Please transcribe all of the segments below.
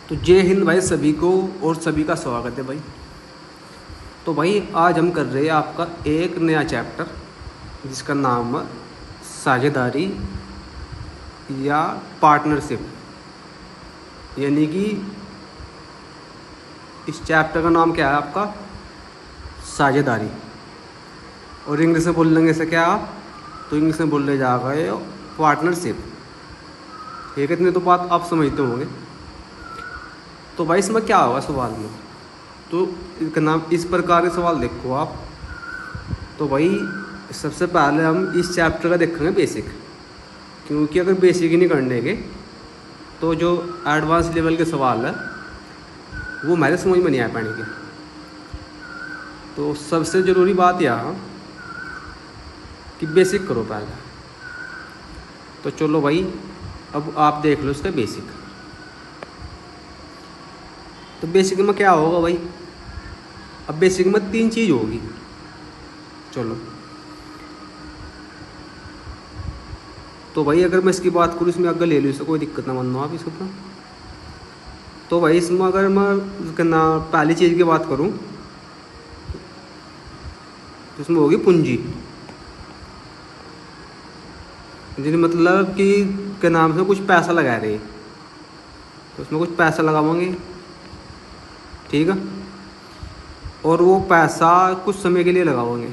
तो जय हिंद भाई सभी को, और सभी का स्वागत है भाई। तो भाई आज हम कर रहे हैं आपका एक नया चैप्टर जिसका नाम है साझेदारी या पार्टनरशिप। यानी कि इस चैप्टर का नाम क्या है आपका, साझेदारी। और इंग्लिश में बोल लेंगे इसे क्या आप, तो इंग्लिश में बोलने जाएगा ये पार्टनरशिप। ठीक है, इतने तो बात आप समझते होंगे। तो भाई इसमें क्या होगा सवाल में, तो इसका नाम इस प्रकार के सवाल देखो आप। तो भाई सबसे पहले हम इस चैप्टर का देखेंगे बेसिक, क्योंकि अगर बेसिक ही नहीं करने के तो जो एडवांस लेवल के सवाल है वो हमारे समझ में नहीं आ पाएंगे। तो सबसे ज़रूरी बात यह कि बेसिक करो पहले। तो चलो भाई अब आप देख लो इसका बेसिक। तो बेसिक में क्या होगा भाई, अब बेसिक में तीन चीज़ होगी। चलो तो भाई अगर मैं इसकी बात करूँ, इसमें अगर ले लूँ, इससे कोई दिक्कत ना मानो आप इसको। तो भाई इसमें अगर मैं करना पहली चीज़ की बात करूँ तो इसमें होगी पूंजी। जिन मतलब कि के नाम से कुछ पैसा लगा रहे, तो उसमें कुछ पैसा लगावांगे, ठीक है। और वो पैसा कुछ समय के लिए लगावांगे।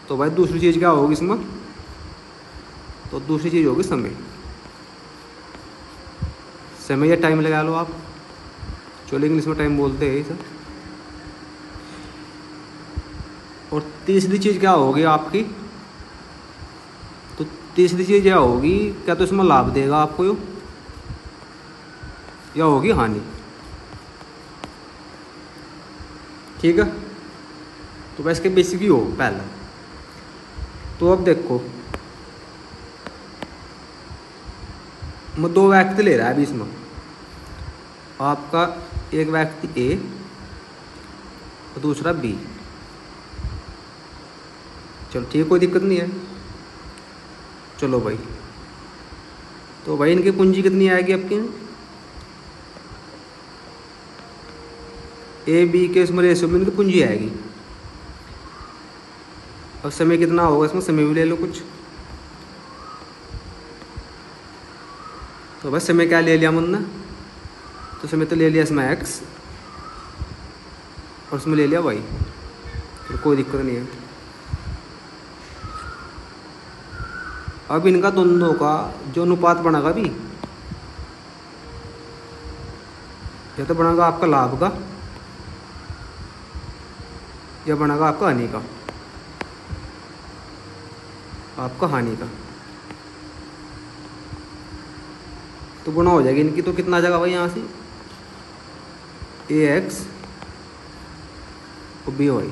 तो भाई दूसरी चीज़ क्या होगी इसमें, तो दूसरी चीज़ होगी समय। समय या टाइम लगा लो आप, चलो इंग्लिश में टाइम बोलते हैं सर। और तीसरी चीज़ क्या होगी आपकी, तो तीसरी चीज़ क्या होगी, क्या तो इसमें लाभ देगा आपको या होगी हानि। ठीक है, तो बस इसके बेसिक ही हो पहला। तो अब देखो मैं दो व्यक्ति ले रहा है अभी इसमें, आपका एक व्यक्ति ए और दूसरा बी। चलो ठीक, कोई दिक्कत नहीं है। चलो भाई, तो भाई इनकी पूंजी कितनी आएगी आपकी, ए बी के इसमें रेशियो में इनकी पूंजी आएगी। अब समय कितना होगा इसमें, समय भी ले लो कुछ। तो भाई समय क्या ले लिया हमने, तो समय तो ले लिया इसमें एक्स और इसमें ले लिया वाई। तो कोई दिक्कत नहीं है। अब इनका दोनों का जो अनुपात बनेगा भी, या तो बनेगा आपका लाभ का या बनेगा आपका हानि का, आपका हानि का। तो गुणा हो जाएगी इनकी। तो कितना आ जाएगा भाई यहाँ से, ए एक्स और बी वाई।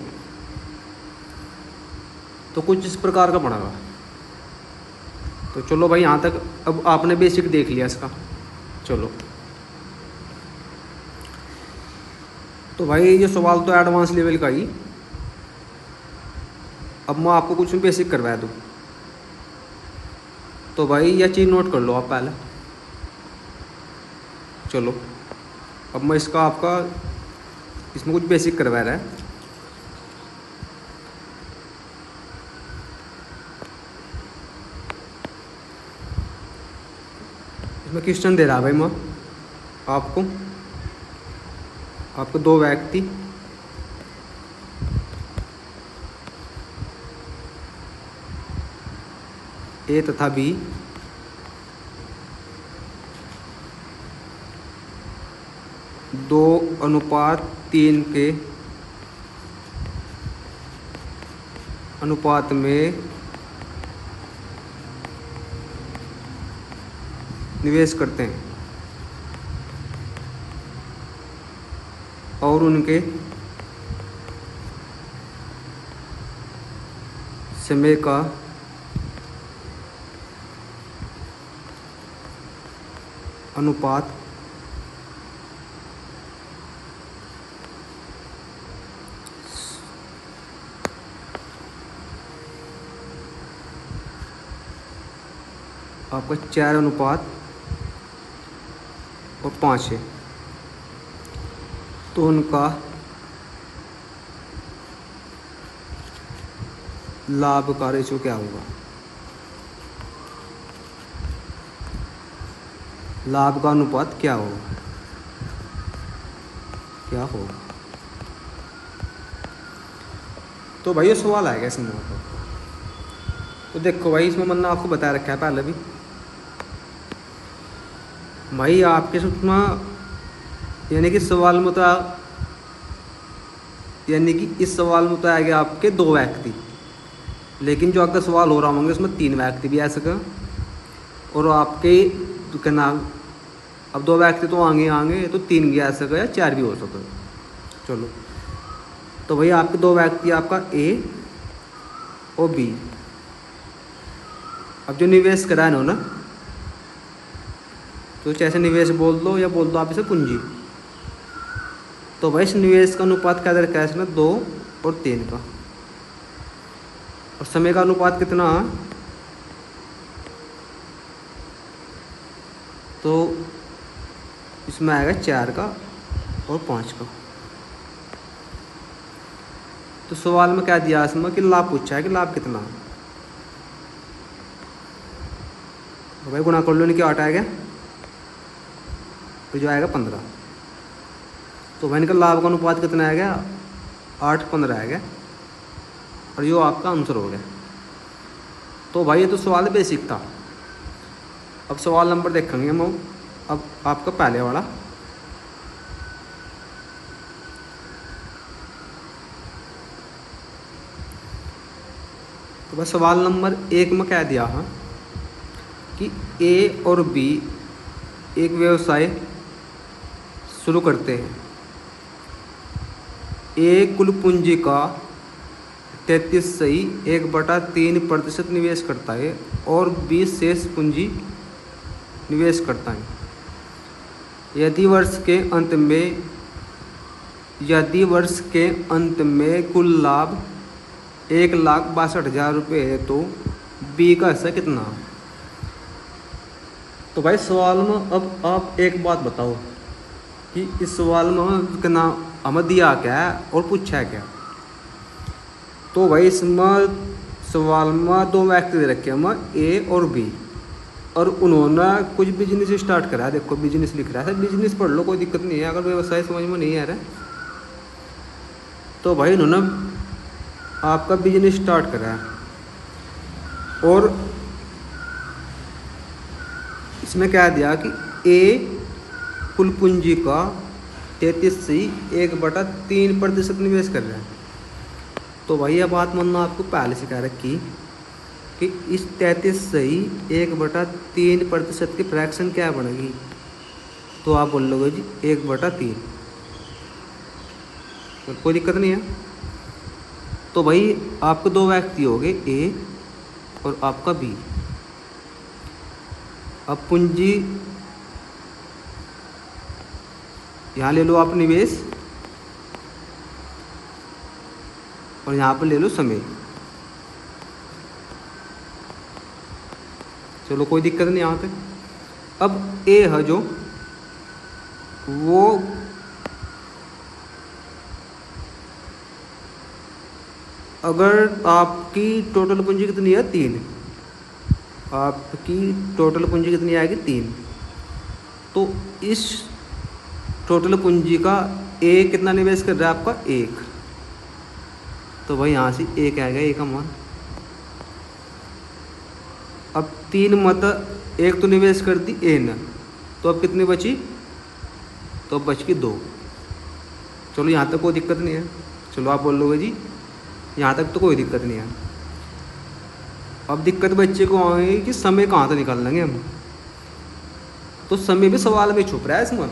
तो कुछ इस प्रकार का बनेगा। तो चलो भाई यहाँ तक अब आपने बेसिक देख लिया इसका। चलो तो भाई ये सवाल तो एडवांस लेवल का ही। अब मैं आपको कुछ बेसिक करवा दूँ, तो भाई यह चीज़ नोट कर लो आप पहले। चलो अब मैं इसका आपका इसमें कुछ बेसिक करवा रहा है। इसमें क्वेश्चन दे रहा है भाई मैं आपको दो व्यक्ति ए तथा बी दो अनुपात 3 के अनुपात में निवेश करते हैं और उनके समय का अनुपात आपका 4:5 और 5 है। तो उनका लाभ का रेशो क्या होगा? लाभ का अनुपात क्या होगा? क्या होगा? तो भाई ये सवाल आएगा इसमें। तो देखो भाई, इसमें मैंने आपको बता रखा है पहले भी भाई, आपके उसमें यानी कि सवाल में तो यानी कि इस सवाल में तो आएंगे आपके 2 व्यक्ति, लेकिन जो आपका सवाल हो रहा होंगे उसमें 3 व्यक्ति भी आ सके, और आपके क्या नाम, अब 2 व्यक्ति तो आएंगे तो 3 भी आ सके या 4 भी हो सके। चलो, तो भाई आपके 2 व्यक्ति, आपका ए और बी। अब जो निवेश करा है ना, तो चाहे निवेश बोल दो या बोल दो आप इसे पूंजी। तो भाई इस निवेश का अनुपात क्या रखा है इसमें? 2 और 3 का। और समय का अनुपात कितना है? तो इसमें आएगा 4 का और 5 का। तो सवाल में क्या दिया इसमें कि लाभ पूछा है कि लाभ कितना है। तो भाई गुणा कर लो, नहीं क्या 8 आएगा, तो जो आएगा 15। तो भाई इनका लाभ का अनुपात कितना आएगा? 8:15 आएगा, और यो आपका आंसर हो गया। तो भाई ये तो सवाल बेसिक था। अब सवाल नंबर देखेंगे हम। अब आपका पहले वाला, तो बस सवाल नंबर 1 में क्या दिया है कि ए और बी एक व्यवसाय शुरू करते हैं। ए कुल पूंजी का 33.1/3% निवेश करता है और बी शेष पूंजी निवेश करता है। यदि वर्ष के अंत में कुल लाभ 1,62,000 रुपये है, तो बी का हिस्सा कितना? तो भाई सवाल में अब आप एक बात बताओ कि इस सवाल में कितना हमें दिया क्या है और पूछा है क्या। तो भाई इसमें सवाल में 2 व्यक्ति दे रखे हैं, ए और बी, और उन्होंने कुछ बिजनेस स्टार्ट करा है। देखो बिजनेस लिख रहा है, बिजनेस पढ़ लो, कोई दिक्कत नहीं है। अगर व्यवसाय समझ में नहीं आ रहा तो भाई उन्होंने आपका बिजनेस स्टार्ट करा है, और इसमें क्या दिया कि ए कुल पूंजी का 33.1/3% निवेश कर रहा है। तो भाई यह बात मानना आपको पहले से कह रखी कि इस 33.1/3% की फ्रैक्शन क्या बनेगी। तो आप बोल लोगे जी 1/3, कोई दिक्कत नहीं है। तो भाई आपके 2 व्यक्ति हो गए, ए और आपका बी। अब पूंजी यहाँ ले लो आप निवेश, और यहाँ पर ले लो समय। चलो कोई दिक्कत नहीं यहाँ पे। अब ए है जो वो अगर आपकी टोटल पूंजी कितनी है? 3। आपकी टोटल पूंजी कितनी आएगी? 3। तो इस टोटल पूंजी का ए कितना निवेश कर रहा है आपका? 1। तो भाई यहाँ से 1 आएगा, ए का मान। अब 3 मत 1 तो निवेश कर दी ए ने, तो अब कितनी बची? तो अब बच की 2। चलो यहाँ तक कोई दिक्कत नहीं है। चलो आप बोल लोगे जी यहाँ तक तो कोई दिक्कत नहीं है। अब दिक्कत बच्चे को आएगी कि समय कहाँ से निकाल लेंगे हम। तो समय भी सवाल में छुप रहा है इसमें,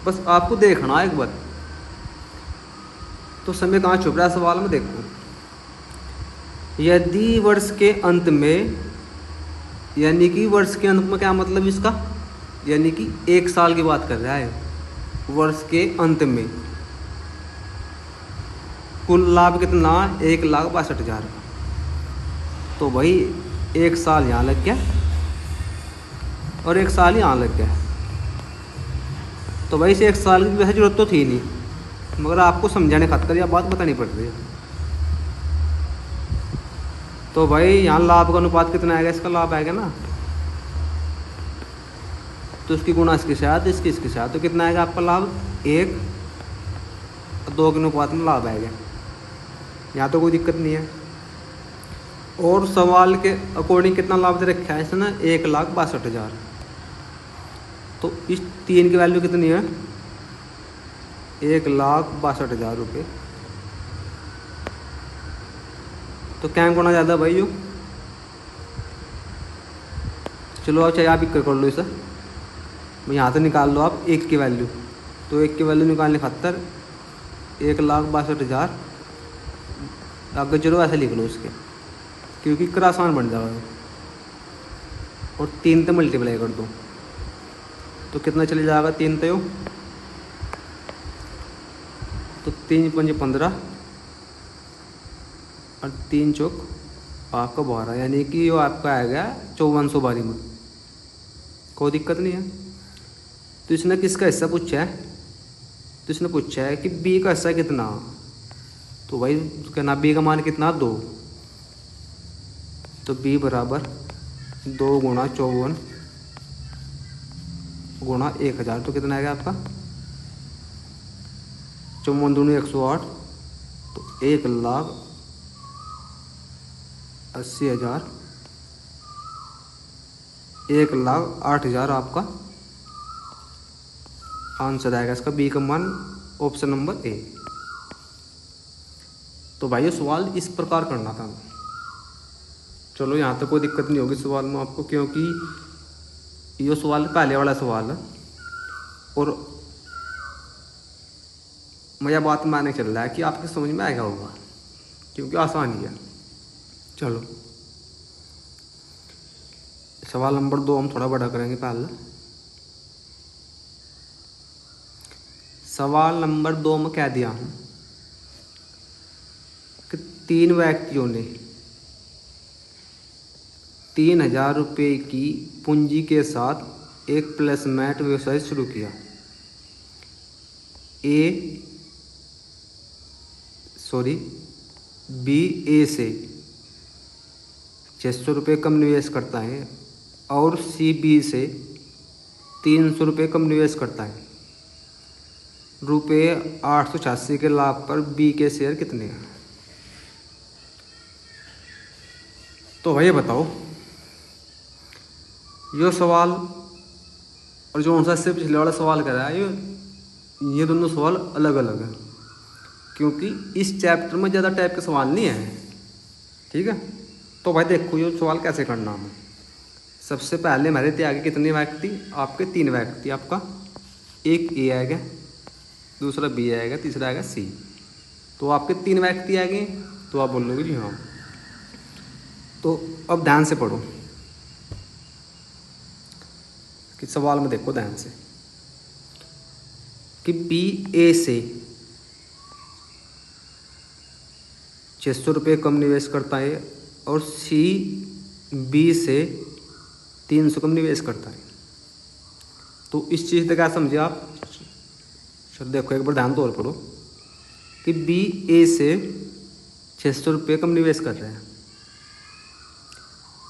बस आपको देखना एक बार। तो समय कहाँ छुप रहा है सवाल में, देखो। यदि वर्ष के अंत में, यानी कि वर्ष के अंत में क्या मतलब इसका, यानी कि 1 साल की बात कर रहा है। वर्ष के अंत में कुल लाभ कितना? 1,62,000 का। तो भाई 1 साल यहाँ लग गया और 1 साल यहाँ लग गया। तो भाई इसे 1 साल की वैसे जरूरत तो थी नहीं, मगर आपको समझाने खातर यह बात बतानी पड़ रही है। तो भाई यहाँ लाभ का अनुपात कितना आएगा, इसका लाभ आएगा ना, तो इसकी गुणा इसके साथ, इसके साथ, तो कितना आएगा आपका लाभ, 1 और 2 के अनुपात में लाभ आएगा। यहाँ तो कोई दिक्कत नहीं है। और सवाल के अकॉर्डिंग कितना लाभ दे रखा है इसने, 1,62,000। तो इस 3 की वैल्यू कितनी है, 1,62,000 रुपये। तो क्या गुना ज़्यादा भाई यो, चलो आप चाहे आप ही कर लो इसे, यहाँ से निकाल लो आप 1 की वैल्यू। तो 1 की वैल्यू निकालने खातर 1,62,000 आगे चलो ऐसे लिख लो उसके, क्योंकि कर आसान बन जाएगा। और 3 से मल्टीप्लाई कर दो तो कितना चले जाएगा, 3 तो 3 पंजे 15 और 3 चौक आपका 12, यानी कि वो आपका आएगा 5412 में। कोई दिक्कत नहीं है। तो इसने किसका हिस्सा पूछा है, तो इसने पूछा है कि बी का हिस्सा कितना। तो भाई कहना बी का मान कितना, 2। तो बी बराबर 2 गुणा 54 गुणा 1000, तो कितना आएगा आपका, 54 दूनी 108, तो 1,80,000, 1,08,000 आपका आंसर आएगा इसका, बी का मान ऑप्शन नंबर ए। तो भाई ये सवाल इस प्रकार करना था। चलो यहाँ तक कोई दिक्कत नहीं होगी सवाल में आपको, क्योंकि ये सवाल पहले वाला सवाल है और मुझे बात मानने चल रहा है कि आपके समझ में आएगा होगा, क्योंकि आसान ही है। चलो सवाल नंबर 2 हम थोड़ा बड़ा करेंगे पहले। सवाल नंबर 2 में क्या दिया हूँ कि 3 व्यक्तियों ने 3,000 रुपये की पूंजी के साथ एक प्लेसमेंट व्यवसाय शुरू किया। बी ए से 600 रुपये कम निवेश करता है और सी बी से 300 रुपये कम निवेश करता है। रुपये 886 के लाभ पर बी के शेयर कितने हैं। तो भाई बताओ, ये सवाल और जो उनसा इससे पिछले वाला सवाल कर रहा है, ये दोनों सवाल अलग अलग हैं, क्योंकि इस चैप्टर में ज़्यादा टाइप के सवाल नहीं है। ठीक है, तो भाई देखो ये सवाल कैसे करना है। सबसे पहले हमारे थे आगे कितने व्यक्ति, आपके 3 व्यक्ति, आपका एक ए आएगा, दूसरा बी आएगा, तीसरा आएगा सी। तो आपके 3 व्यक्ति आएंगे, तो आप बोलोगे जी हाँ। तो अब ध्यान से पढ़ो कि सवाल में देखो ध्यान से कि बी ए से 600 रुपये कम निवेश करता है और सी बी से 300 कम निवेश करता है। तो इस चीज़ से क्या समझे आप, सर देखो एक बार ध्यान तो और पढ़ो कि बी ए से 600 रुपये कम निवेश कर रहे हैं,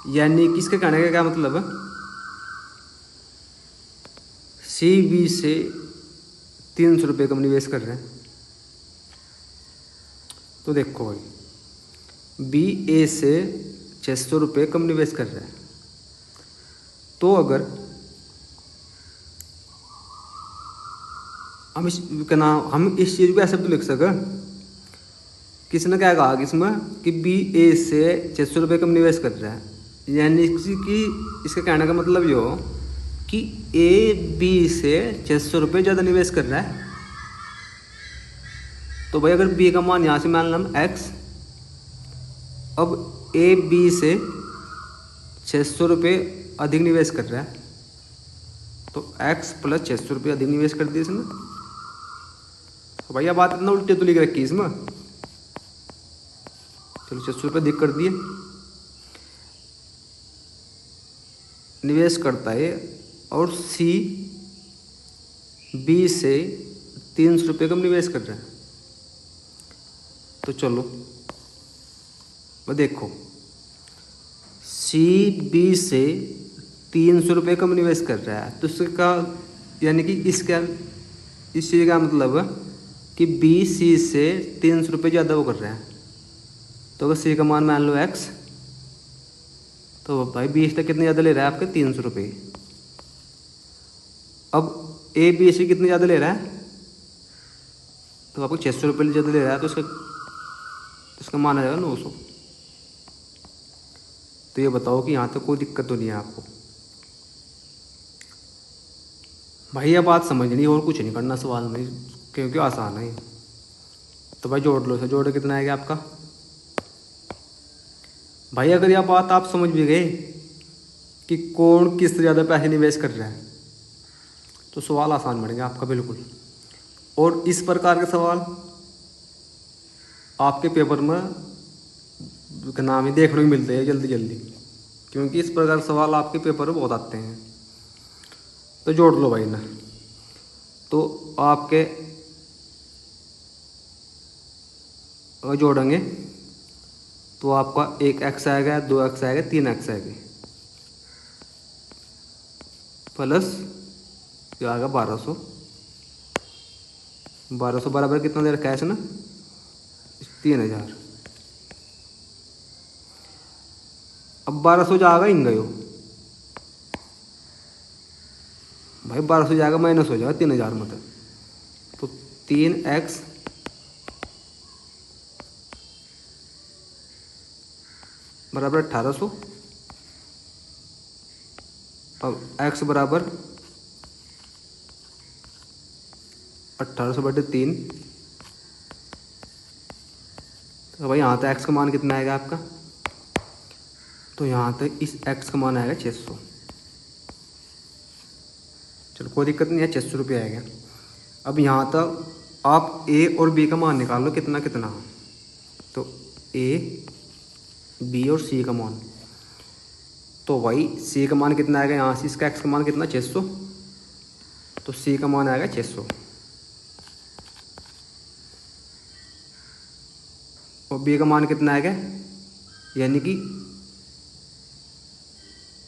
यानी कि इसके कहने का क्या मतलब है, सी बी से 300 रुपये कम निवेश कर रहे हैं। तो देखो भाई बी ए से 600 रुपये कम निवेश कर रहे हैं, तो अगर हम इस चीज़ को ऐसे तो लिख सकें, किसने क्या कहा कि इसमें कि बी ए से 600 रुपये कम निवेश कर रहा है, यानी कि इसके कहने का मतलब ये हो कि ए बी से 600 रुपये ज़्यादा निवेश कर रहा है। तो भाई अगर बी का मान यहाँ से मान लें एक्स, अब ए बी से 600 रुपये अधिक निवेश कर रहा है, तो एक्स प्लस 600 रुपये अधिक निवेश कर दिए इसने। तो भैया बात इतना उल्टे तो लिख रखी इसमें, चलो 600 रुपये अधिक कर दिए, निवेश करता है और सी बी से 300 रुपये कम निवेश कर रहा है। तो चलो वो देखो, सी बी से 300 रुपये कम निवेश कर रहा है, तो इसका यानी कि इसका इस चीज़ का मतलब है कि बी सी से 300 रुपये ज़्यादा वो कर रहा है। तो अगर सी का मान मान लो x, तो भाई बी से कितने ज़्यादा ले रहा है आपके 300 रुपये। अब ए बी से कितने ज़्यादा ले रहा है, तो आपको 600 रुपये ज़्यादा ले रहा है, तो इसका मान आ जाएगा 900। तो ये बताओ कि यहाँ तक कोई दिक्कत तो नहीं है आपको। भाई ये बात समझनी और कुछ नहीं करना सवाल में, क्योंकि आसान है। तो भाई जोड़ लो, इसे जोड़ कितना आएगा आपका। भाई अगर यह बात आप समझ भी गए कि कौन किस ज़्यादा पैसे निवेश कर रहा है, तो सवाल आसान बनेगा आपका बिल्कुल। और इस प्रकार के सवाल आपके पेपर में नाम ही देखने को मिलते हैं जल्दी जल्दी, क्योंकि इस प्रकार सवाल आपके पेपर में बहुत आते हैं। तो जोड़ लो भाई ना, तो आपके अगर जोड़ेंगे तो आपका 1x आएगा, 2x आएगा, 3x आएगा, प्लस ये आएगा 1200। 1200 बराबर कितना दे रखा है इसने, 3000। अब 1200 जाएगा इन गयो भाई, 1200 जाएगा माइनस हो जाएगा 3000 मतलब। तो 3x बराबर 1800। अब x बराबर 1800/3। तो भाई यहाँ तक x का मान कितना आएगा आपका, तो यहाँ तक इस x का मान आएगा 600। चलो कोई दिक्कत नहीं है, 600 रुपये आएगा। अब यहाँ तक आप a और b का मान निकाल लो कितना कितना। तो a b और c का मान, तो भाई c का मान कितना आएगा यहाँ से, इसका x का मान कितना 600, तो c का मान आएगा 600। और b का मान कितना आएगा, यानी कि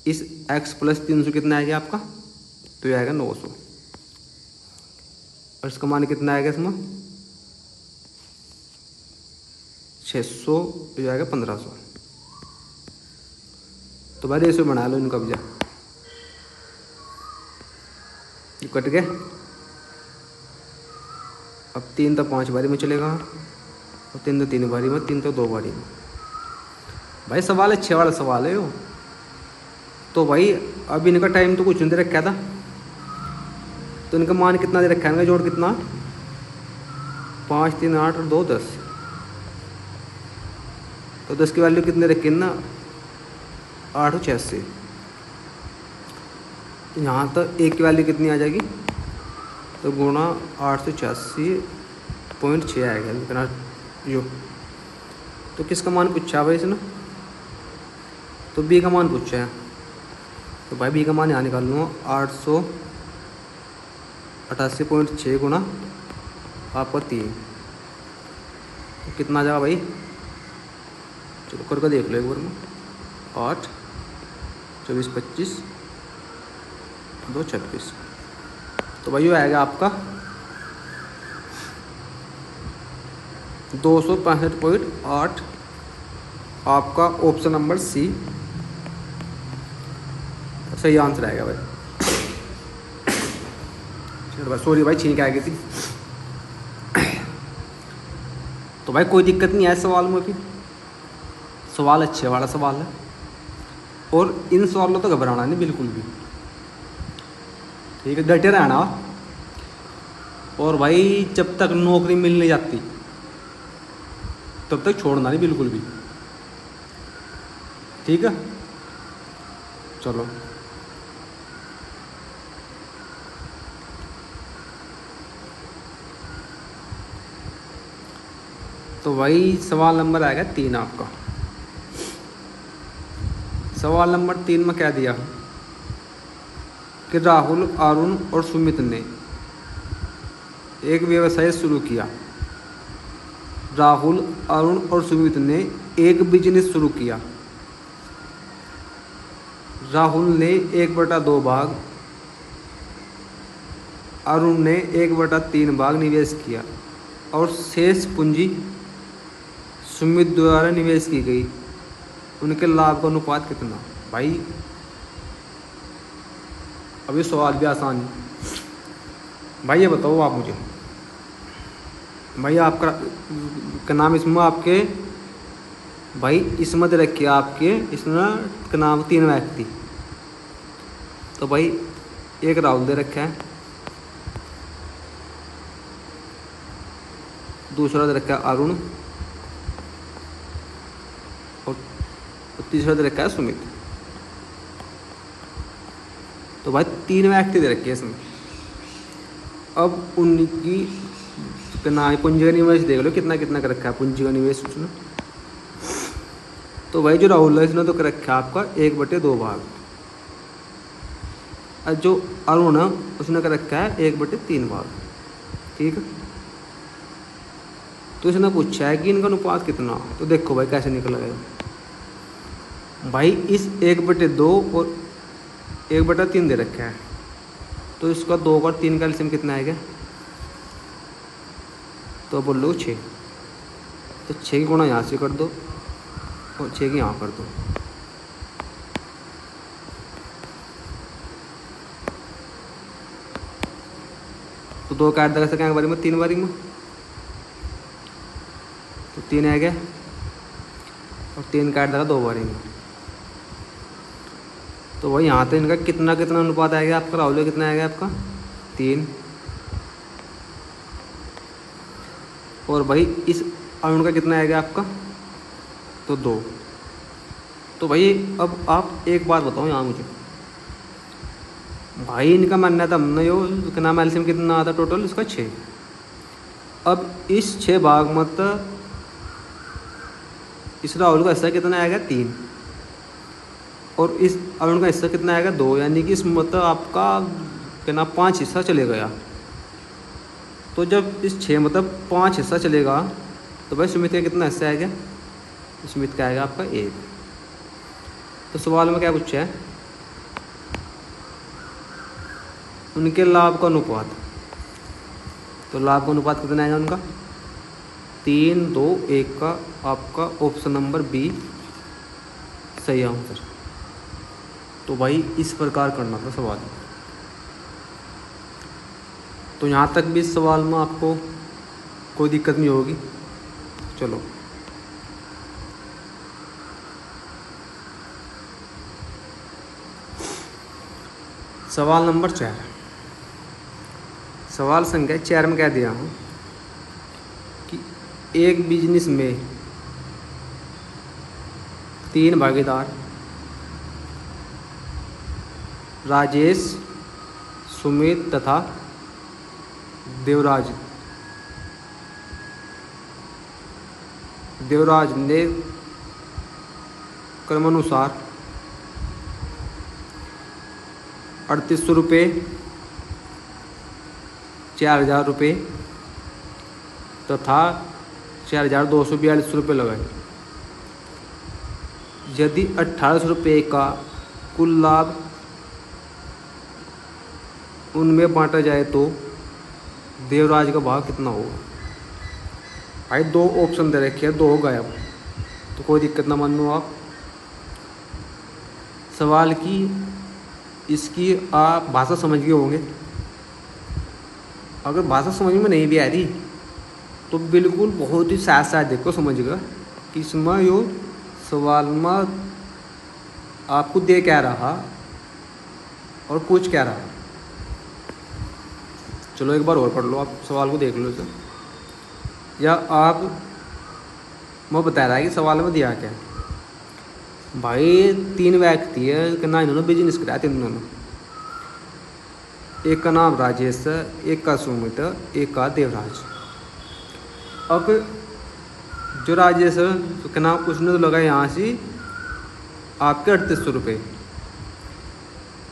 इस x + 300 कितना आएगा आपका, तो ये आएगा 900। और इसका मान कितना आएगा इसमें 600, तो ये आएगा 1500। तो भाई रेशो बना लो इनका भैया, ये कट गया। अब 3 तो 5 बारी में चलेगा, और 3 तो 3 बारी में, 3 तो 2 बारी में। भाई सवाल अच्छे वाला सवाल है वो। तो भाई अब इनका टाइम तो कुछ नहीं दे रखा था, तो इनका मान कितना दे रखा है, इनका जोड़ कितना 5 3 8 और 2 10। तो 10 की वैल्यू कितने रखी है ना, 886। तो यहाँ तक एक की वैल्यू कितनी आ जाएगी, तो गुणा 886.6 आएगा इतना यो। तो किसका मान पूछा भाई इसने, तो बी का मान पूछा है। तो भाई बी का मान यहाँ निकाल लूँगा, 888.6 गुणा आपका 3, तो कितना आ जाएगा भाई, चलो करके देख लो एक बार में। 8 24 25 2 26। तो भाई ये आएगा आपका 265.8, आपका ऑप्शन नंबर सी सही आंसर आएगा भाई। चलो भाई सॉरी भाई, छींक आ गई थी। तो भाई कोई दिक्कत नहीं है सवाल में भी, सवाल अच्छे वाला सवाल है। और इन सवालों तो घबराना नहीं बिल्कुल भी, ठीक है, डटे रहना। और भाई जब तक नौकरी मिल नहीं जाती तब तक छोड़ना नहीं बिल्कुल भी, ठीक है। चलो तो भाई सवाल नंबर आएगा 3 आपका। सवाल नंबर 3 में क्या दिया कि राहुल, अरुण और सुमित ने एक व्यवसाय शुरू किया। राहुल, अरुण और सुमित ने एक बिजनेस शुरू किया। राहुल ने 1/2 भाग, अरुण ने 1/3 भाग निवेश किया और शेष पूंजी सुमित द्वारा निवेश की गई। उनके लाभ का अनुपात कितना? भाई अभी सवाल भी आसान है। भाई ये बताओ आप मुझे, भाई आपका नाम इसमें आपके भाई इसमें दे रखिए, आपके इसमें का नाम 3 व्यक्ति। तो भाई एक राहुल दे रखा है, दूसरा दे रखा है अरुण और तीसरा दे रखा है सुमित। तो भाई 3 व्यक्ति दे रखे हैं इसमें। अब उनकी नाम पूंजी का निवेश देख लो कितना कितना कर रखा है पूंजी का निवेश उसने। तो भाई जो राहुल है इसने तो कर रखा है आपका 1/2 भाग, और जो अरुण है उसने कर रखा है 1/3 भाग। ठीक है, तो इसने पूछा है कि इनका अनुपात कितना। तो देखो भाई कैसे निकल गया। भाई इस 1/2 और 1/3 दे रखा है, तो इसका 2 और 3 का एलसीएम कितना आएगा? तो बोल लो 6। तो 6 की गुणा यहाँ से कर दो और 6 की यहाँ कर दो। तो 2 काट देगा क्या बारी में? 3 बारी में। तो 3 आ गया और 3 काट देगा 2 बारी में। तो भाई यहाँ तो इनका कितना कितना अनुपात आएगा आपका? राहुल कितना आएगा आपका? 3। और भाई इस अरुण का कितना आएगा आपका? तो 2। तो भाई अब आप एक बात बताओ यहाँ मुझे, भाई इनका मानना था हमने यो नाम एलसीएम कितना आता टोटल इसका 6। अब इस 6 भाग मत इस राहुल का हिस्सा कितना आएगा? 3। और इस अरुण का हिस्सा कितना आएगा? 2। यानी कि इस मतलब आपका क्या नाम 5 हिस्सा चले गया। तो जब इस 6 मतलब 5 हिस्सा चलेगा तो भाई सुमित का कितना हिस्सा आएगा? सुमित का आएगा आपका 1। तो सवाल में क्या पूछा है? उनके लाभ का अनुपात। तो लाभ का अनुपात कितना आएगा उनका? 3, 2, 1 का आपका ऑप्शन नंबर बी सही आंसर। तो भाई इस प्रकार करना था सवाल। तो यहाँ तक भी इस सवाल में आपको कोई दिक्कत नहीं होगी। चलो सवाल नंबर 4। सवाल संख्या 4 में कह दिया हूँ कि एक बिजनेस में 3 भागीदार राजेश, सुमित तथा देवराज ने क्रमानुसार 3800 रुपये, 4000 रुपये तथा 4242 रुपये लगाए। यदि 1800 रुपये का कुल लाभ उनमें बांटा जाए तो देवराज का भाग कितना होगा? भाई 2 ऑप्शन दे रखे हैं, 2 गायब, तो कोई दिक्कत ना मानो आप। सवाल की इसकी आप भाषा समझ गए होंगे। अगर भाषा समझ में नहीं भी आ रही तो बिल्कुल बहुत ही साथ साथ देखो समझेगा कि इसमें यो सवाल में आपको दे क्या रहा और पूछ क्या रहा। चलो एक बार और पढ़ लो, आप सवाल को देख लो इसे, या आप मैं बता रहा है कि सवाल में दिया क्या। भाई 3 व्यक्ति है कि ना इन्होंने बिजनेस कराया 3 दोनों। एक का नाम राजेश है, एक का सुमित है, एक का देवराज। अब जो राजेश है उसका नाम उसने तो लगाया यहाँ से आपके 3800 रुपये,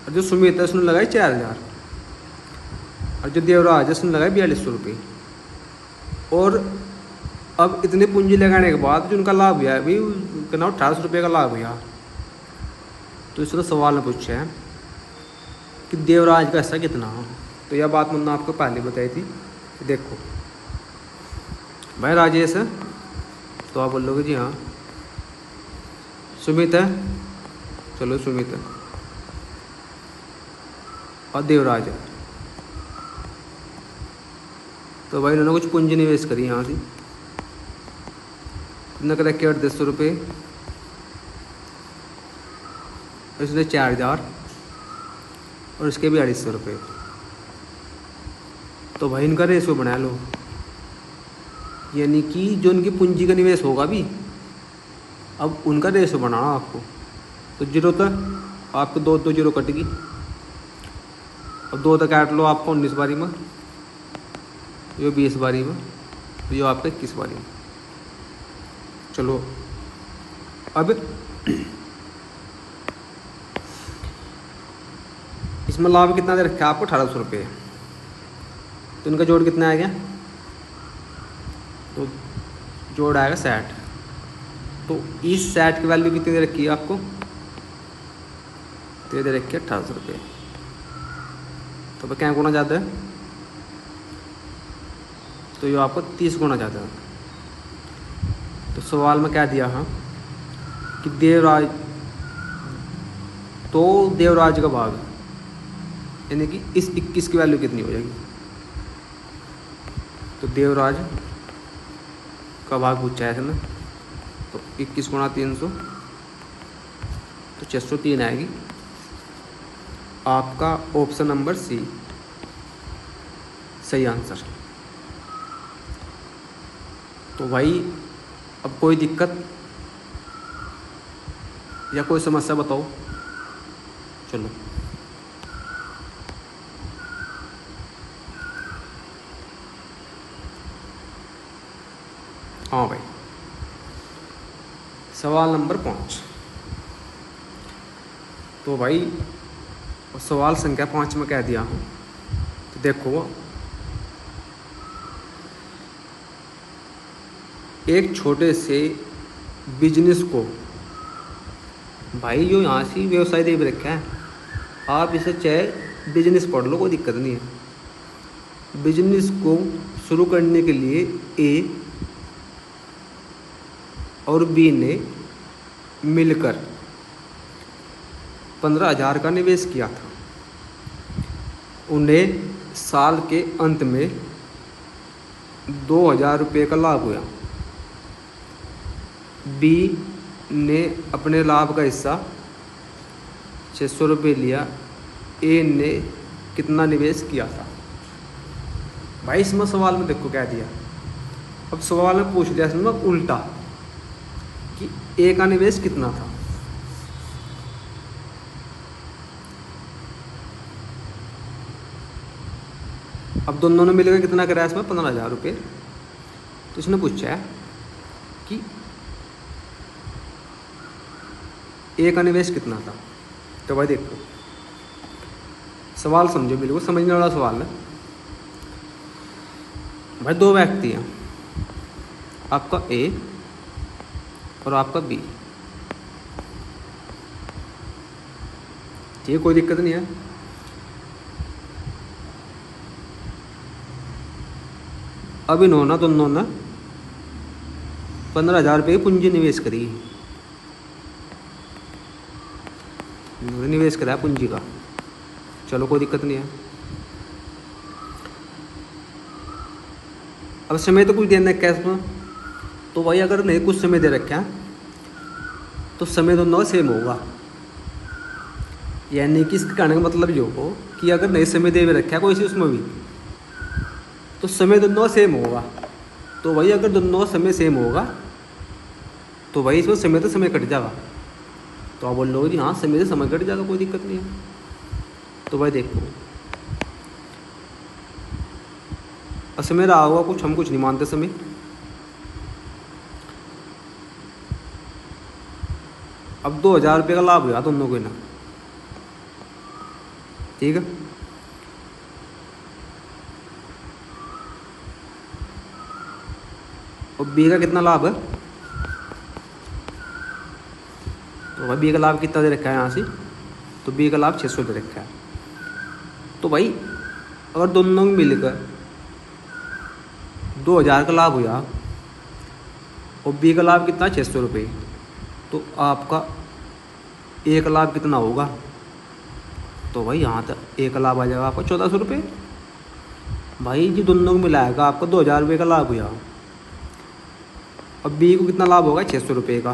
और जो सुमित है उसने लगाए 4000। और जो देवराज है उसने लगाए 4200 रुपये। और अब इतने पूंजी लगाने के बाद जो उनका लाभ हुआ है भाई कितना 1800 रुपये का लाभ हुआ। तो इससे तो सवाल में पूछे हैं कि देवराज का हिस्सा कितना हो। तो यह बात मैंने आपको पहले बताई थी। देखो भाई राजेश है तो आप बोलोगे जी हाँ। सुमित है, चलो सुमित है, और देवराज है। तो भाई इन्होंने कुछ पूंजी निवेश करी यहाँ से, कितना करा 800 रुपये, इसने 4000 और इसके भी 250 रुपये। तो भाई इनका रेशो बना लो, यानी कि जो उनकी पूंजी का निवेश होगा भी, अब उनका रेशो बनाना आपको। तो जीरो तक आपको 2 जीरो कटेगी। अब 2 तक काट लो आपको 19 बारी में, ये 20 बारी में, ये आपका 21 बारी में। चलो अब इसमें लाभ कितना दे रखा है आपको 1800 रुपये। तो इनका जोड़ कितना आएगा, तो जोड़ आएगा 60। तो इस 60 की वैल्यू कितनी दे रखी है आपको, तो ये दे रखी है 1800 रुपये। तो क्या गुना ज़्यादा है, तो ये आपको 30 गुना ज़्यादा है। तो सवाल में क्या दिया हाँ कि देवराज, तो देवराज का भाग यानी कि इस 21 की वैल्यू कितनी हो जाएगी। तो देवराज का भाग पूछा है ना, तो 21 गुणा 300 तो 603 आएगी। आपका ऑप्शन नंबर सी सही आंसर। तो भाई अब कोई दिक्कत या कोई समस्या बताओ। चलो हाँ भाई, सवाल नंबर 5। तो भाई सवाल संख्या 5 में कह दिया हूँ। तो देखो एक छोटे से बिजनेस को, भाई जो यहाँ से व्यवसाय दे भी रखा है, आप इसे चाहे बिजनेस पढ़ लो, कोई दिक्कत नहीं है। बिजनेस को शुरू करने के लिए ए और बी ने मिलकर 15,000 का निवेश किया था। उन्हें साल के अंत में 2,000 रुपये का लाभ हुआ। बी ने अपने लाभ का हिस्सा 600 रुपये लिया। ए ने कितना निवेश किया था। भाई इसमें सवाल में देखो क्या दिया। अब सवाल में पूछ लिया इसमें उल्टा कि ए का निवेश कितना था। अब दोनों ने मिलकर कितना कराया इसमें 15,000 रुपये। तो इसने पूछा है कि ए का निवेश कितना था। तो भाई देखो सवाल समझो, बिल्कुल समझने वाला सवाल है। भाई 2 व्यक्ति हैं, आपका ए और आपका बी। ये कोई दिक्कत नहीं है। अब इन्होंने दोनों ने 15,000 रुपये की पूंजी निवेश करी। इन्होंने निवेश करा पूंजी का, चलो कोई दिक्कत नहीं है। अब समय तो कुछ देना है कैश में, तो भाई अगर नहीं कुछ समय दे रखा है तो समय दोनों सेम होगा। यानी कि इसके कहने का मतलब ये हो कि अगर नहीं समय दे रखा है कोई सी उसमें भी, तो समय दोनों सेम होगा। तो भाई अगर दोनों समय सेम होगा तो भाई इसमें समय तो समय कट जाएगा। तो आप बोल लो जी हाँ समय से समय कट जाएगा, कोई दिक्कत नहीं है। तो भाई देखो समय रहा होगा कुछ, हम कुछ नहीं मानते समय। अब 2,000 रुपये का लाभ हुआ दोनों को ना, ठीक है। और बी का कितना लाभ है, तो भाई बी का लाभ कितना दे रखा है यहाँ से, तो बी का लाभ 600 दे रखा है। तो भाई अगर दोनों में मिलकर 2000 का लाभ हुआ और बी का लाभ कितना 600 रुपये, तो आपका ए का लाभ कितना होगा, तो भाई यहाँ तक ए का लाभ आ जाएगा आपका 1400 रुपये। भाई जी दोनों को मिलाएगा आपका 2000 रुपये का लाभ हुआ। अब बी को कितना लाभ होगा 600 रुपये का,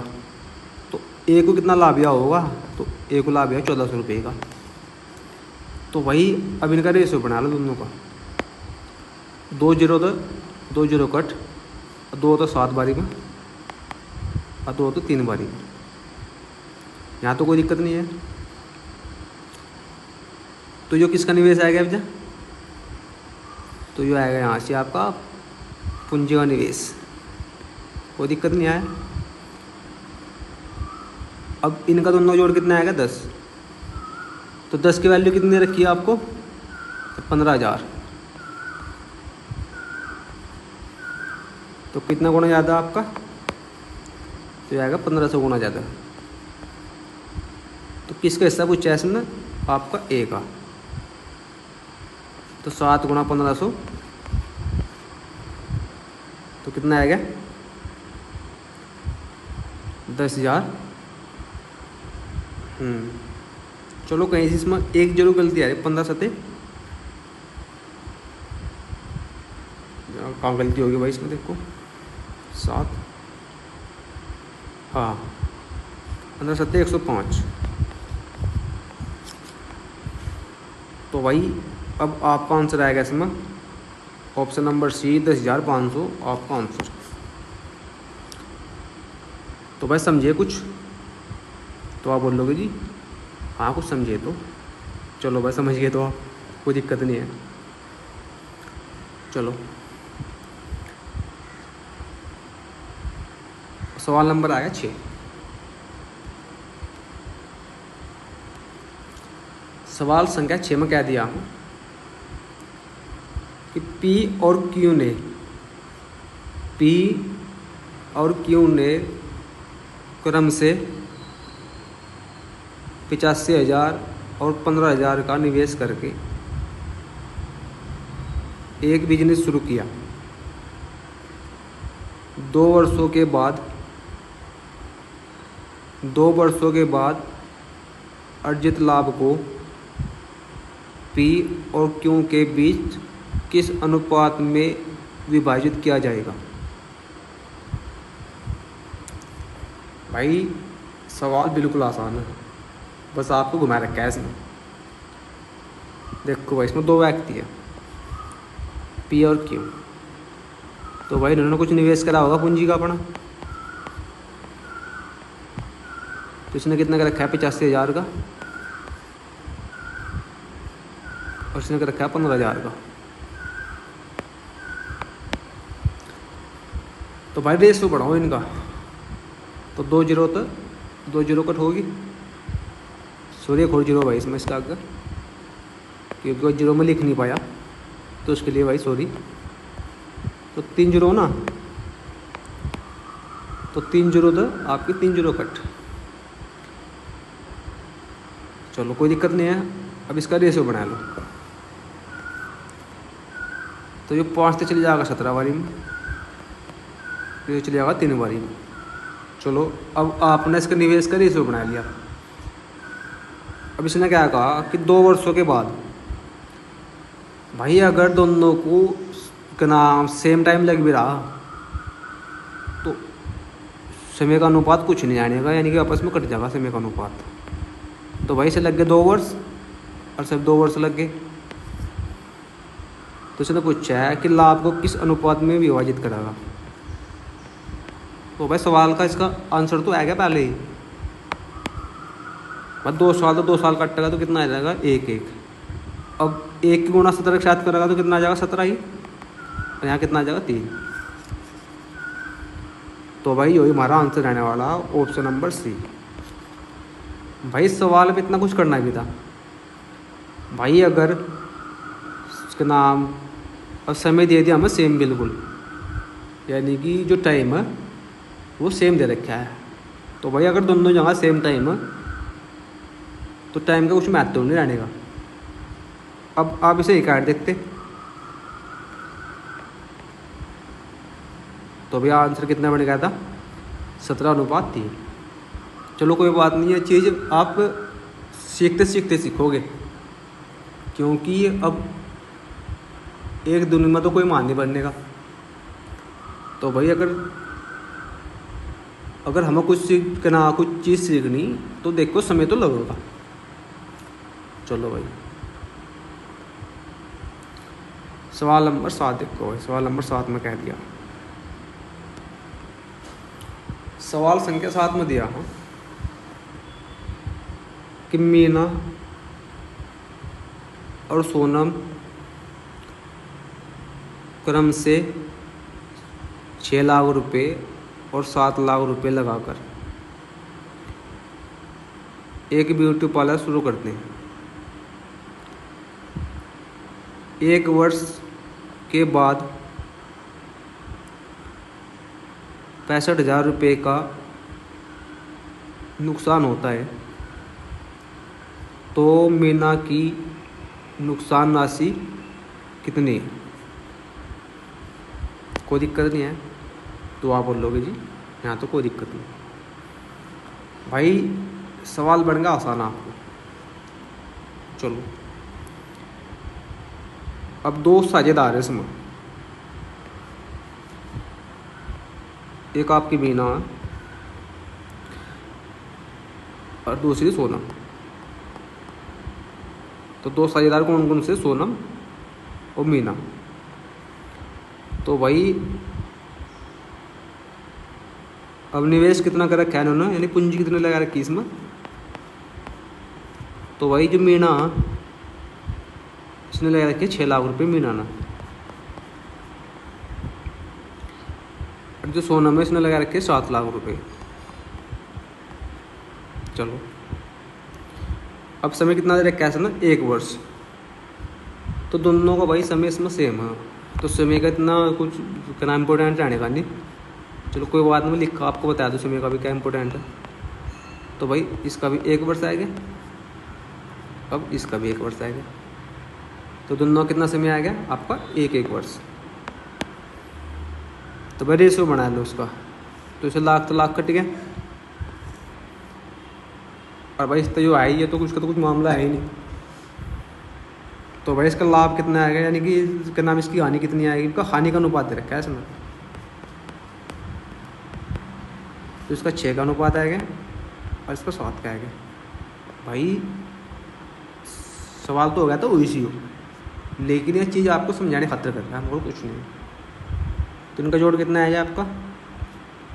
तो ए को कितना लाभ यह होगा, तो ए को लाभ यह 1400 रुपये का। तो भाई अब इनका रेशो बना लो दोनों का, 2 जीरो कट, 2 तो 7 बारी में और 2 तो 3 बारी में। यहाँ तो कोई दिक्कत नहीं है। तो जो किसका निवेश आएगा भैया, तो ये आएगा यहाँ से आपका पूंजी का निवेश, कोई दिक्कत नहीं आया। अब इनका दोनों जोड़ कितना आएगा 10, तो 10 की वैल्यू कितनी रखी है आपको, तो 15,000। तो कितना गुना ज़्यादा आपका, तो आएगा 1500 गुना ज़्यादा। तो किसका हिस्सा पूछा है इसने, आपका ए का। तो 7 गुना 1500, तो कितना आएगा 10,000। चलो कहीं से इसमें एक जरूर गलती आ रही, 15 सते कहाँ गलती होगी भाई इसमें, देखो 7, हाँ 15 सते 105। तो भाई अब आपका आंसर आएगा इसमें ऑप्शन नंबर सी, 10,500 आपका आंसर। तो भाई समझिए कुछ, तो आप बोल लोगे जी हाँ कुछ समझिए, तो चलो भाई समझ गए तो आप, कोई दिक्कत नहीं है। चलो सवाल नंबर आया 6। सवाल संख्या 6 में क्या दिया हूँ कि P और Q ने क्रम से 85,000 और 15,000 का निवेश करके एक बिजनेस शुरू किया। 2 वर्षों के बाद अर्जित लाभ को P और Q के बीच किस अनुपात में विभाजित किया जाएगा। भाई सवाल बिल्कुल आसान है, बस आपको घुमा रखा है इसमें। देखो भाई इसमें 2 व्यक्ति है P और Q, तो भाई इन्होंने कुछ निवेश करा होगा पूंजी का अपना। तो इसने कितना का रखा है 85,000 का, और इसने का रखा है 15,000 का। तो भाई रेशो बढ़ाओ इनका, तो 2 जीरो कट होगी, सॉरी एक और जीरो भाई इसमें इसका अगर, क्योंकि जीरो में लिख नहीं पाया तो उसके लिए भाई सॉरी। तो 3 जीरो ना, तो 3 जीरो तो आपकी 3 जीरो कट। चलो कोई दिक्कत नहीं है। अब इसका रेशो बना लो, तो ये 5 से चले जाएगा 17 बारी में, ये चले जाएगा 3 बारी में। चलो अब आपने इसका निवेश का रेशो बना लिया। अब इसने क्या कहा कि 2 वर्षों के बाद भाई अगर दोनों को का नाम सेम टाइम लग भी रहा तो समय का अनुपात कुछ नहीं जानेगा, यानी कि आपस में कट जाएगा समय का अनुपात। तो भाई से लग गए 2 वर्ष और सब 2 वर्ष लग गए। तो इसने पूछा है कि लाभ को किस अनुपात में विभाजित करेगा। तो भाई सवाल का इसका आंसर तो आएगा पहले ही, बस 2 साल तो 2 साल कटेगा तो कितना आ जाएगा 1। अब 1 गुणा 17 के साथ करेगा तो कितना आ जाएगा 17 ही, और यहाँ कितना आ जाएगा 3। तो भाई यही हमारा आंसर रहने वाला ऑप्शन नंबर सी। भाई सवाल में इतना कुछ करना भी था भाई, अगर उसके नाम और समय दे दिया हमें सेम बिल्कुल, यानी कि जो टाइम है वो सेम दे रखा है। तो भाई अगर दोनों जगह सेम टाइम है तो टाइम का कुछ महत्व नहीं रहने का। अब आप इसे एक काट देखते, तो भैया आंसर कितना बन गया था, 17:3। चलो कोई बात नहीं है, चीज़ आप सीखते सीखते सीखोगे, क्योंकि अब एक दिन में तो कोई मान नहीं बनने का। तो भाई अगर हमें कुछ सीखना, कुछ चीज़ सीखनी, तो देखो समय तो लगेगा। चलो भाई सवाल नंबर 7 देखो भाई। सवाल नंबर 7 में कह दिया, सवाल संख्या 7 में दिया हूँ कि मीना और सोनम क्रम से 6 लाख रुपए और 7 लाख रुपए लगाकर एक ब्यूटी पार्लर शुरू करते हैं। 1 वर्ष के बाद 65,000 रुपये का नुकसान होता है, तो मीना की नुकसान राशि कितनी है? कोई दिक्कत नहीं है तो आप बोलोगे जी यहाँ तो कोई दिक्कत नहीं। भाई सवाल बन गया आसान आपको। चलो अब 2 साझेदार है इसमें, एक आपकी मीना और दूसरी सोनम। तो 2 साझेदार कौन कौन से? सोनम और मीना। तो भाई अब निवेश कितना कर रखा है इन्होंने, यानी पूंजी कितने लगा रखी इसमें? तो भाई जो मीना इसने लगा रखे 6 लाख रुपये मीना ना, और जो सोनम है इसने लगा रखे 7 लाख रुपये। चलो अब समय कितना दे रखा है ना, 1 वर्ष। तो दोनों का भाई समय इसमें सेम है, तो समय का इतना कुछ क्या इम्पोर्टेंट रहने का नहीं। चलो कोई बात नहीं, लिखा आपको बता दो समय का भी क्या इम्पोर्टेंट है। तो भाई इसका भी 1 वर्ष आएगा, अब इसका भी 1 वर्ष आएगा, तो दोनों कितना समय आ गया आपका? 1 वर्ष। तो भाई रेशियो बना लो उसका, तो इसे लाख तो लाख कट गया, और भाई इसका जो है ये तो उसका तो कुछ मामला है ही नहीं। तो भाई इसका लाभ कितना आएगा, यानी कि इसका नाम, इसकी हानि कितनी आएगी? इनका हानि का अनुपात दे रखा है इसमें, तो इसका 6 का अनुपात आएगा और इसका 7 का आएगा। भाई सवाल तो हो गया था वही सी हो, लेकिन ये चीज़ आपको समझाने खातिर कर रहा है, और कुछ नहीं। तो इनका जोड़ कितना आएगा आपका?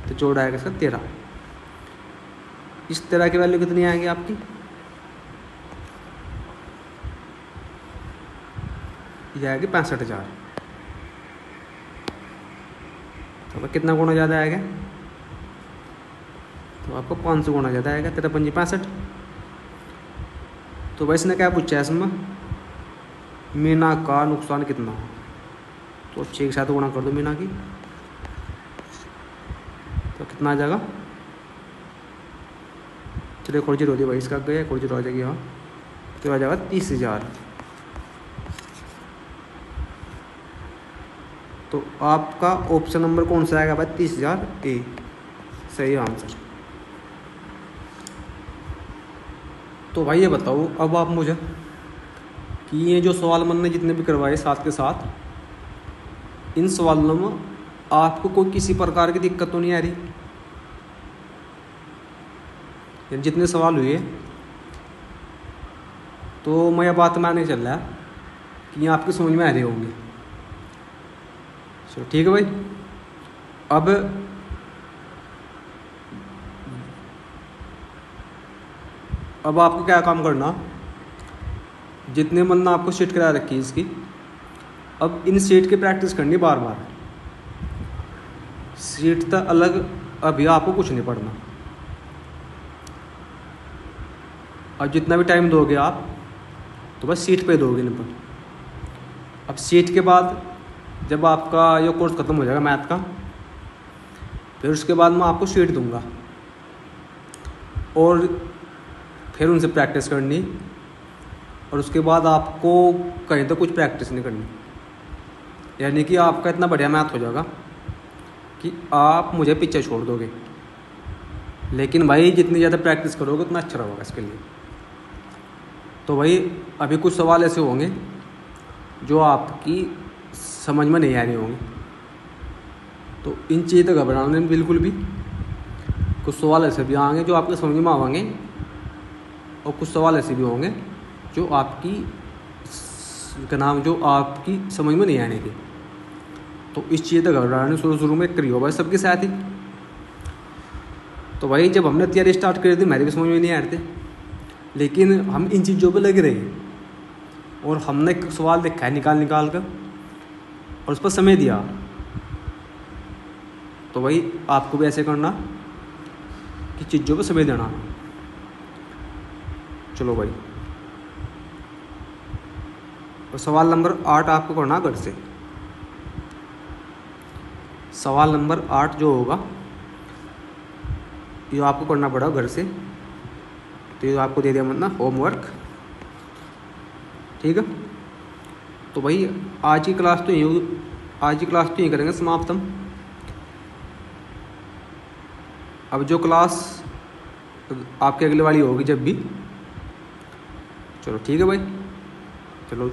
तो जोड़ आएगा इसका 13। इस 13 की वैल्यू कितनी आएगी आपकी? ये आएगी 65,000। तो कितना गुना ज़्यादा आएगा? तो आपको 500 गुना ज़्यादा आएगा, 13 पंजी 65। तो भाई इसने क्या पूछा है इसमें? मीना का नुकसान कितना हो? तो 6 के साथ गुणा कर दो मीना की, तो कितना आ जाएगा? चलिए खोड़ जीरो हो भाई, इसका गया खोड़ जीरो आ जाएगी। हाँ तो आ जाएगा 30,000। तो आपका ऑप्शन नंबर कौन सा आएगा भाई? 30,000 ए सही आंसर। तो भाई ये बताओ अब आप मुझे कि ये जो सवाल मैंने जितने भी करवाए साथ के साथ, इन सवालों में आपको कोई किसी प्रकार की दिक्कत तो नहीं आ रही? जितने सवाल हुए तो मैं यह बात मानने चल रहा कि ये आपकी समझ में आ रहे होंगे। चलो ठीक है भाई। अब आपको क्या काम करना, जितने मन ने आपको सीट करा रखी है इसकी, अब इन सीट की प्रैक्टिस करनी बार बार। सीट तक अलग अभी आपको कुछ नहीं पढ़ना, और जितना भी टाइम दोगे आप तो बस सीट पे दोगे इन पर। अब सीट के बाद जब आपका ये कोर्स ख़त्म हो जाएगा मैथ का, फिर उसके बाद मैं आपको शीट दूंगा और फिर उनसे प्रैक्टिस करनी, और उसके बाद आपको कहीं तो कुछ प्रैक्टिस नहीं करनी। यानी कि आपका इतना बढ़िया मैथ हो जाएगा कि आप मुझे पीछे छोड़ दोगे। लेकिन भाई जितनी ज़्यादा प्रैक्टिस करोगे उतना अच्छा रहेगा इसके लिए। तो भाई अभी कुछ सवाल ऐसे होंगे जो आपकी समझ में नहीं आ रहे होंगे, तो इन चीज़ों से घबराना नहीं बिल्कुल भी। कुछ सवाल ऐसे भी आएंगे जो आपके समझ में आएंगे, और कुछ सवाल ऐसे भी होंगे जो आपकी आपकी समझ में नहीं आने के। तो इस चीज़ से घबराना शुरू में करियो भाई सबके साथ ही। तो भाई जब हमने तैयारी स्टार्ट करी थी मेरे भी समझ में नहीं आ रहे थे, लेकिन हम इन चीज़ों पे लगे रहे और हमने एक सवाल देखा है निकाल कर और उस पर समय दिया। तो भाई आपको भी ऐसे करना कि चीज़ों पे समय देना। चलो भाई, तो सवाल नंबर 8 आपको करना घर से। सवाल नंबर 8 जो होगा ये आपको करना पड़ा घर से। तो ये आपको दे दिया मतलब होमवर्क, ठीक है। तो भाई आज की क्लास तो यही करेंगे समाप्त हम। अब जो क्लास आपके अगले वाली होगी जब भी, चलो ठीक है भाई, चलो